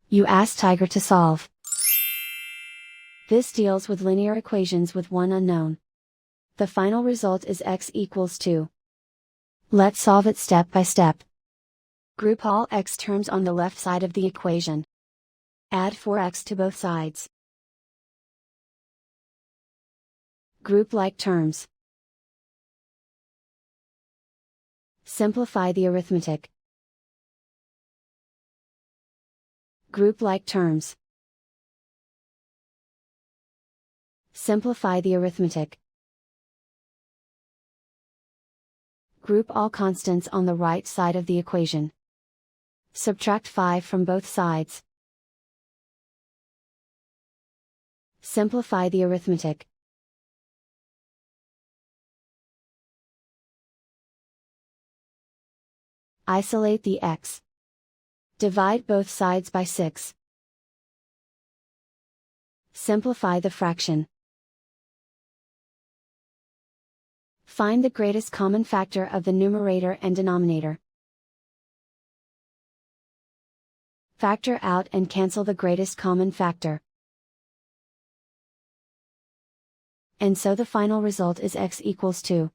You ask Tiger to solve. This deals with linear equations with one unknown. The final result is x equals 2. Let's solve it step by step. Group all x terms on the left side of the equation. Add 4x to both sides. Group like terms. Simplify the arithmetic. Group like terms. Simplify the arithmetic. Group all constants on the right side of the equation. Subtract 5 from both sides. Simplify the arithmetic. Isolate the x. Divide both sides by 6. Simplify the fraction. Find the greatest common factor of the numerator and denominator. Factor out and cancel the greatest common factor. And so the final result is x equals 2.